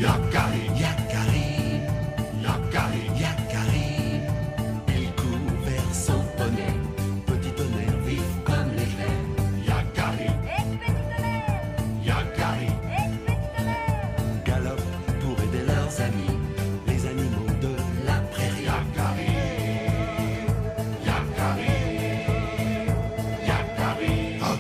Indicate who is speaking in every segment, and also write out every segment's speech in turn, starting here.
Speaker 1: Yakari, Yakari, Yakari, Yakari. Il court vers son poney, petit tonnerre vif comme l'éclair. Yakari, Yakari, galope pour aider leurs amis, les animaux de la prairie. Yakari, Yakari, Yakari. Oh.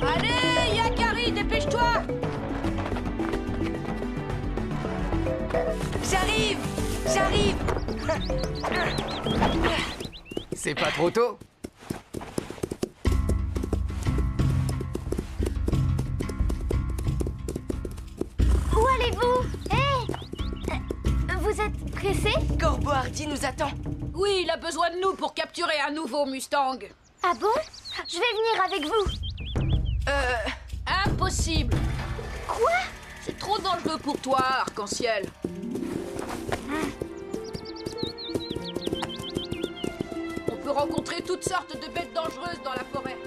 Speaker 2: Allez, Yakari, dépêche-toi!
Speaker 3: J'arrive! J'arrive!
Speaker 4: C'est pas trop tôt?
Speaker 5: Où allez-vous? Hé! Vous êtes pressé?
Speaker 3: Corbeau Hardy nous attend.
Speaker 2: Oui, il a besoin de nous pour capturer un nouveau Mustang.
Speaker 5: Ah bon? Je vais venir avec vous.
Speaker 2: Impossible!
Speaker 5: Quoi?
Speaker 2: C'est trop dangereux pour toi, Arc-en-Ciel. On peut rencontrer toutes sortes de bêtes dangereuses dans la forêt.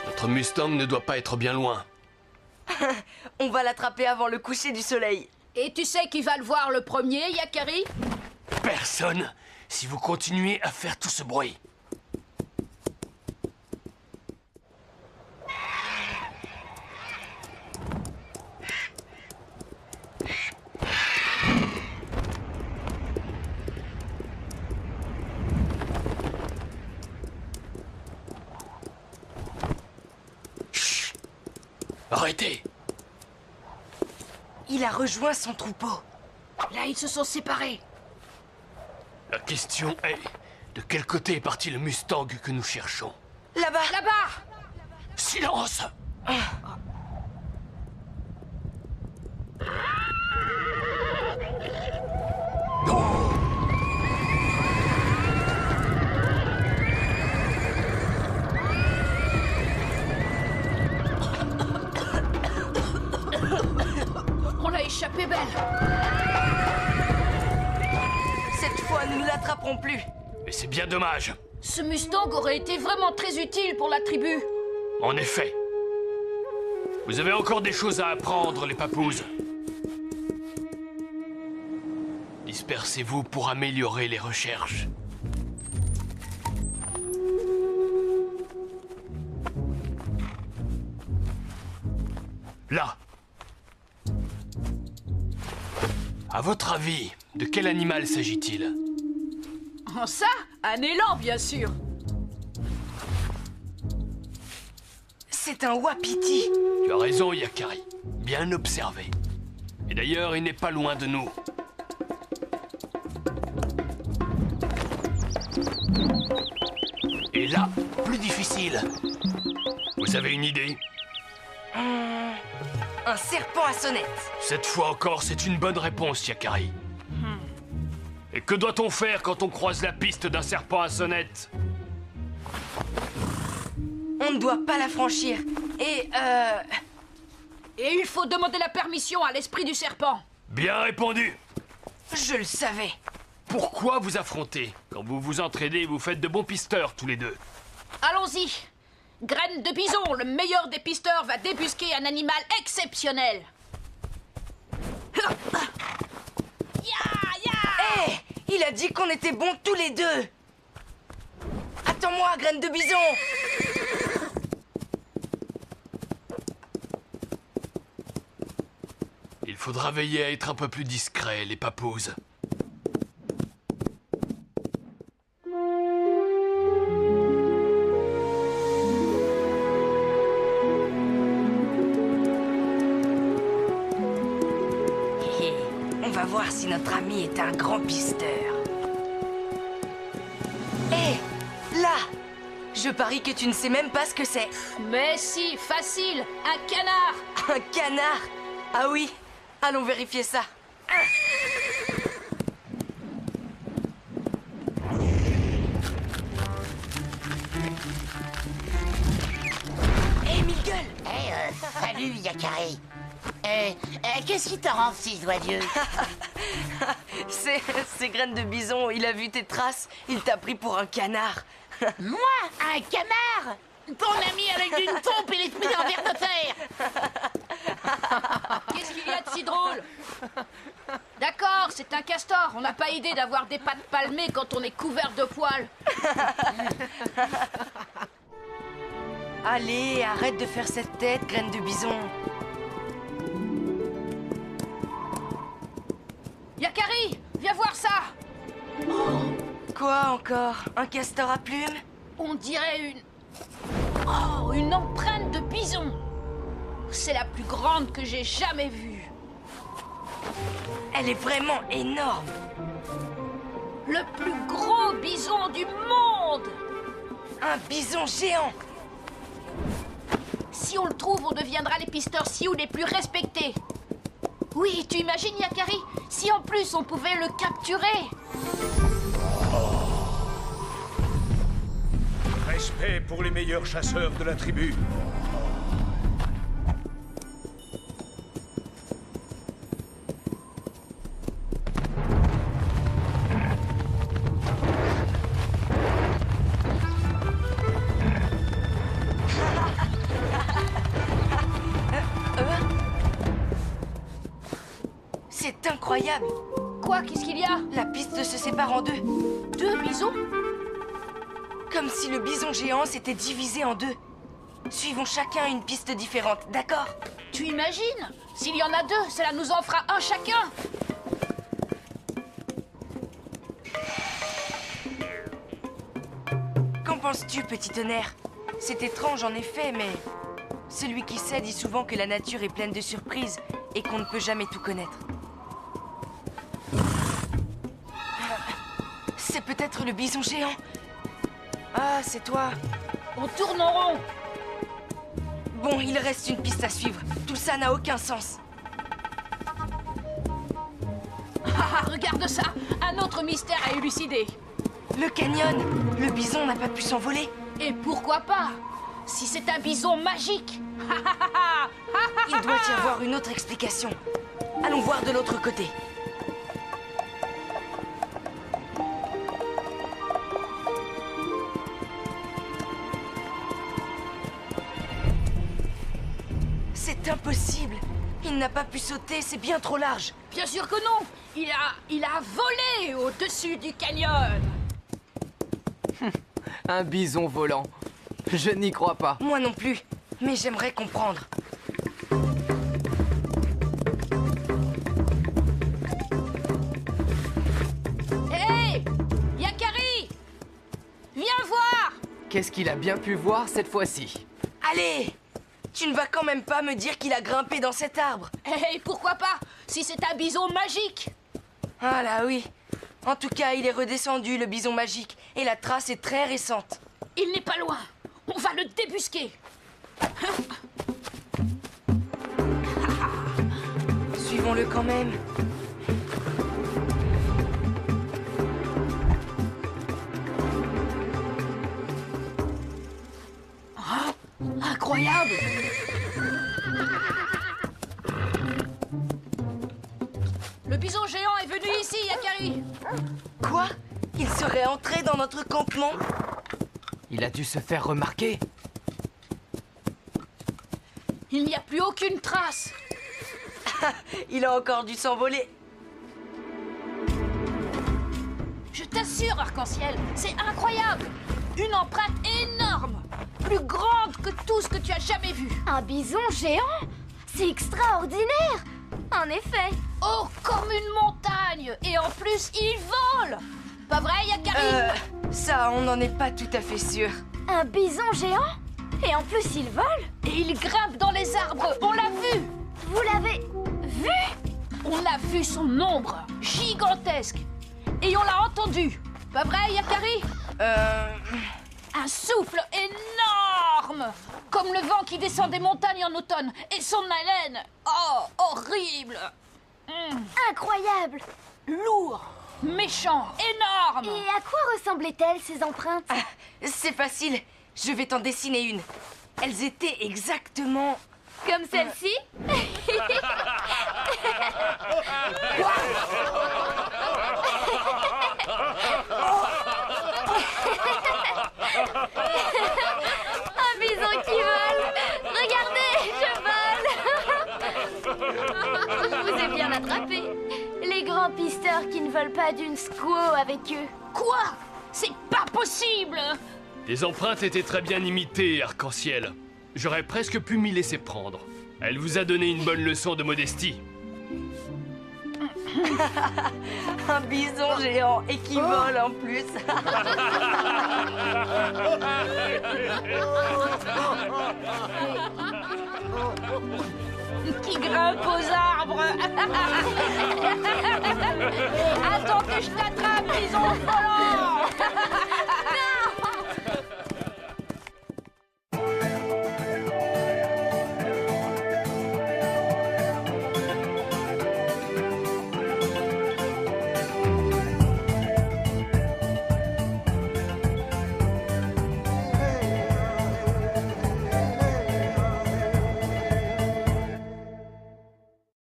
Speaker 6: Notre Mustang ne doit pas être bien loin.
Speaker 3: On va l'attraper avant le coucher du soleil.
Speaker 2: Et tu sais qui va le voir le premier, Yakari?
Speaker 6: Personne, si vous continuez à faire tout ce bruit. Chut. Arrêtez!
Speaker 3: Il a rejoint son troupeau.
Speaker 2: Là, ils se sont séparés.
Speaker 6: La question est, de quel côté est parti le Mustang que nous cherchons?
Speaker 3: Là-bas!
Speaker 2: Là-bas!
Speaker 6: Silence!
Speaker 2: On l'a échappé belle.
Speaker 3: Cette fois, nous ne l'attraperons plus.
Speaker 6: Mais c'est bien dommage.
Speaker 2: Ce Mustang aurait été vraiment très utile pour la tribu.
Speaker 6: En effet. Vous avez encore des choses à apprendre, les papouses. Dispersez-vous pour améliorer les recherches. Là. À votre avis, de quel animal s'agit-il?
Speaker 2: Oh, ça, un élan, bien sûr.
Speaker 3: C'est un wapiti.
Speaker 6: Tu as raison, Yakari. Bien observé. Et d'ailleurs, il n'est pas loin de nous. Et là, plus difficile. Vous avez une idée?
Speaker 3: Un serpent à sonnette.
Speaker 6: Cette fois encore, c'est une bonne réponse, Yakari. Et que doit-on faire quand on croise la piste d'un serpent à sonnette?
Speaker 3: On ne doit pas la franchir. Et
Speaker 2: Et il faut demander la permission à l'esprit du serpent.
Speaker 6: Bien répondu.
Speaker 3: je le savais.
Speaker 6: Pourquoi vous affronter? Quand vous vous entraînez, vous faites de bons pisteurs tous les deux.
Speaker 2: Allons-y. Graine de bison, le meilleur des pisteurs, va débusquer un animal exceptionnel.
Speaker 3: Hé, il a dit qu'on était bons tous les deux. Attends-moi, graine de bison.
Speaker 6: Il faudra veiller à être un peu plus discret, les papouses.
Speaker 3: On va voir si notre ami est un grand pisteur. Hé, là! Je parie que tu ne sais même pas ce que c'est.
Speaker 2: Mais si, facile, un canard.
Speaker 3: Un canard? Ah oui, allons vérifier ça. Hé, mille gueules!
Speaker 7: Salut, Yakari. Qu'est-ce qui te rend si joyeux?
Speaker 3: C'est graine de bison, il a vu tes traces, il t'a pris pour un canard.
Speaker 7: Moi, un canard? Ton ami avec une pompe et l'esprit en verre de fer.
Speaker 2: Qu'est-ce qu'il y a de si drôle? D'accord, c'est un castor. On n'a pas idée d'avoir des pattes palmées quand on est couvert de poils.
Speaker 3: Allez, arrête de faire cette tête, graine de bison.
Speaker 2: Yakari, viens voir ça.
Speaker 3: Quoi encore? Un castor à plumes?
Speaker 2: On dirait une... Oh, une empreinte de bison. C'est la plus grande que j'ai jamais vue.
Speaker 3: Elle est vraiment énorme.
Speaker 2: Le plus gros bison du monde.
Speaker 3: Un bison géant.
Speaker 2: Si on le trouve, on deviendra les pisteurs Sioux les plus respectés. Oui, tu imagines, Yakari? Si en plus on pouvait le capturer.
Speaker 8: Respect pour les meilleurs chasseurs de la tribu.
Speaker 3: C'est incroyable.
Speaker 2: Quoi, qu'est-ce qu'il y a?
Speaker 3: La piste se sépare en deux.
Speaker 2: Deux bisons?
Speaker 3: Comme si le bison géant s'était divisé en deux. Suivons chacun une piste différente, d'accord?
Speaker 2: Tu imagines? S'il y en a deux, cela nous en fera un chacun.
Speaker 3: Qu'en penses-tu, petit tonnerre? C'est étrange en effet, mais... celui qui sait dit souvent que la nature est pleine de surprises et qu'on ne peut jamais tout connaître. C'est peut-être le bison géant. Ah, c'est toi.
Speaker 2: On tourne en rond.
Speaker 3: Bon, il reste une piste à suivre. Tout ça n'a aucun sens.
Speaker 2: Ah, regarde ça. Un autre mystère à élucider.
Speaker 3: Le canyon. Le bison n'a pas pu s'envoler.
Speaker 2: Et pourquoi pas? Si c'est un bison magique.
Speaker 3: Il doit y avoir une autre explication. Allons voir de l'autre côté. C'est impossible. Il n'a pas pu sauter, c'est bien trop large.
Speaker 2: Bien sûr que non. Il a volé au-dessus du canyon.
Speaker 4: Un bison volant. Je n'y crois pas.
Speaker 3: Moi non plus, mais j'aimerais comprendre.
Speaker 2: Hé, Yakari, viens voir.
Speaker 4: Qu'est-ce qu'il a bien pu voir cette fois-ci?
Speaker 3: Allez! Tu ne vas quand même pas me dire qu'il a grimpé dans cet arbre.
Speaker 2: Hé, pourquoi pas? Si c'est un bison magique.
Speaker 3: Ah là oui. En tout cas, il est redescendu, le bison magique, et la trace est très récente.
Speaker 2: Il n'est pas loin. On va le débusquer.
Speaker 3: Suivons-le quand même.
Speaker 2: Incroyable. Le bison géant est venu ici, Yakari. Il n'y a plus aucune trace.
Speaker 3: Il a encore dû s'envoler.
Speaker 2: Je t'assure, Arc-en-Ciel, c'est incroyable. Une empreinte énorme, plus grande que tout ce que tu as jamais vu.
Speaker 5: Un bison géant? C'est extraordinaire! En effet.
Speaker 2: Oh, comme une montagne. Et en plus, il vole. Pas vrai, Yakari?
Speaker 3: Ça, on n'en est pas tout à fait sûr.
Speaker 5: Un bison géant? Et en plus, il vole?
Speaker 2: Et il grimpe dans les arbres. On l'a vu.
Speaker 5: Vous l'avez vu?
Speaker 2: On a vu son ombre, gigantesque. Et on l'a entendu. Pas vrai, Yakari? Un souffle énorme, comme le vent qui descend des montagnes en automne. Et son haleine, oh, horrible.
Speaker 5: Incroyable!
Speaker 2: Lourd, méchant, énorme.
Speaker 5: Et à quoi ressemblaient-elles, ces empreintes?
Speaker 3: C'est facile, je vais t'en dessiner une. Elles étaient exactement...
Speaker 5: Comme celle-ci? Un bison qui vole! Regardez, je vole! Je vous ai bien attrapé. Les grands pisteurs qui ne veulent pas d'une squaw avec eux.
Speaker 2: Quoi? C'est pas possible.
Speaker 6: Les empreintes étaient très bien imitées, Arc-en-Ciel. J'aurais presque pu m'y laisser prendre. Elle vous a donné une bonne leçon de modestie.
Speaker 3: Un bison géant et qui vole en plus.
Speaker 2: Qui grimpe aux arbres. Attends que je t'attrape, bison volant.